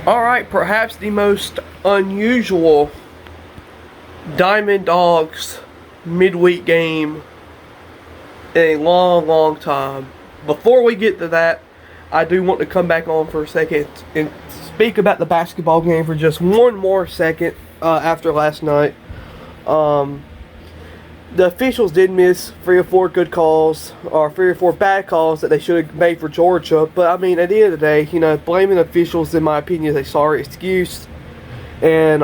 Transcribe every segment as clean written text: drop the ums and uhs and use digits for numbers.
Alright, perhaps the most unusual Diamond Dogs midweek game in a long time. Before we get to that, I do want to come back on for a second and speak about the basketball game for just one more second after last night. The officials did miss 3 or 4 good calls, or 3 or 4 bad calls that they should have made for Georgia. But I mean, at the end of the day, blaming officials, in my opinion, is a sorry excuse. And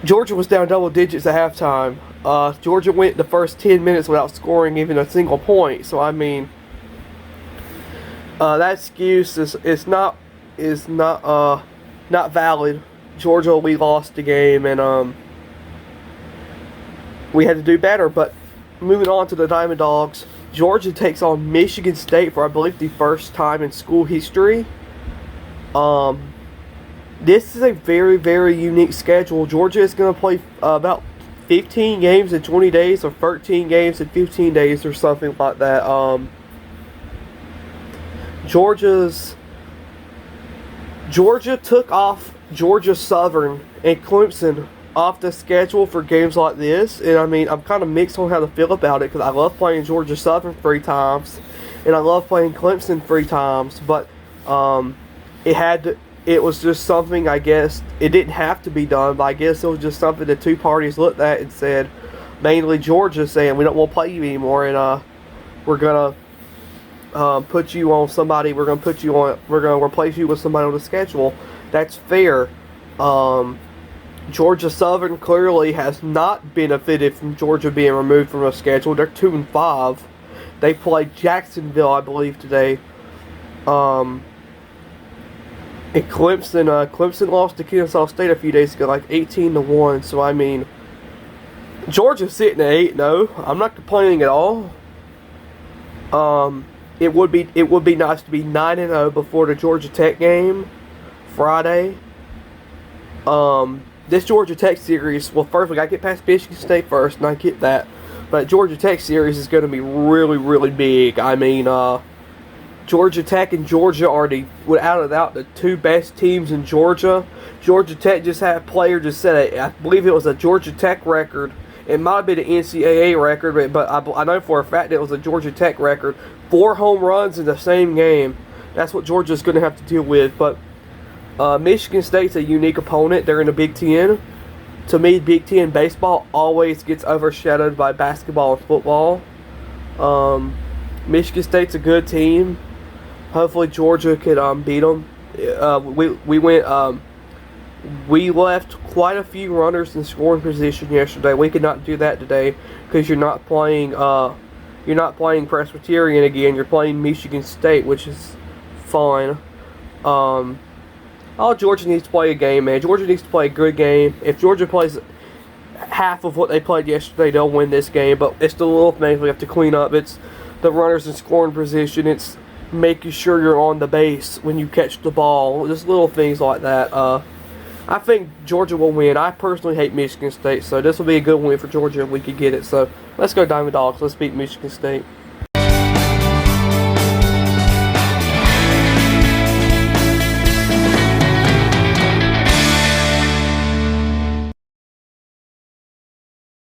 Georgia was down double digits at halftime. Georgia went the first 10 minutes without scoring even a single point. So I mean, that excuse is not valid. Georgia, we lost the game, and we had to do better. But moving on to the Diamond Dogs, Georgia takes on Michigan State for, I believe, the first time in school history. This is a very unique schedule. Georgia is going to play about 15 games in 20 days, or 13 games in 15 days, or something like that. Georgia took off Georgia Southern and Clemson off the schedule for games like this, and I mean, I'm kind of mixed on how to feel about it, because I love playing Georgia Southern 3 times, and I love playing Clemson 3 times, but it was just something, I guess, it didn't have to be done, but I guess it was just something the two parties looked at and said, mainly Georgia saying, we don't want to play you anymore, and we're going to put you on somebody, we're going to replace you with somebody on the schedule. That's fair. Georgia Southern clearly has not benefited from Georgia being removed from a schedule. They're 2-5. They played Jacksonville, I believe, today. And Clemson lost to Kennesaw State a few days ago, like 18-1. So I mean, Georgia's sitting at 8-0. I'm not complaining at all. It would be nice to be 9-0 before the Georgia Tech game Friday. This Georgia Tech series, well, first we got to get past Michigan State first, and I get that. But Georgia Tech series is going to be really big. I mean, Georgia Tech and Georgia are without a doubt, the 2 best teams in Georgia. Georgia Tech just had a player just set I believe it was a Georgia Tech record. It might be the NCAA record, but I know for a fact it was a Georgia Tech record. 4 home runs in the same game. That's what Georgia's going to have to deal with. But Michigan State's a unique opponent. They're in the Big Ten. To me, Big Ten baseball always gets overshadowed by basketball and football. Michigan State's a good team. Hopefully Georgia could beat them. We left quite a few runners in scoring position yesterday. We could not do that today because you're not playing Presbyterian again. You're playing Michigan State, which is fine. All Georgia needs to play a game, man. Georgia needs to play a good game. If Georgia plays half of what they played yesterday, they'll win this game. But it's the little things we have to clean up. It's the runners in scoring position. It's making sure you're on the base when you catch the ball. Just little things like that. I think Georgia will win. I personally hate Michigan State, so this will be a good win for Georgia if we could get it. So let's go Diamond Dogs. Let's beat Michigan State.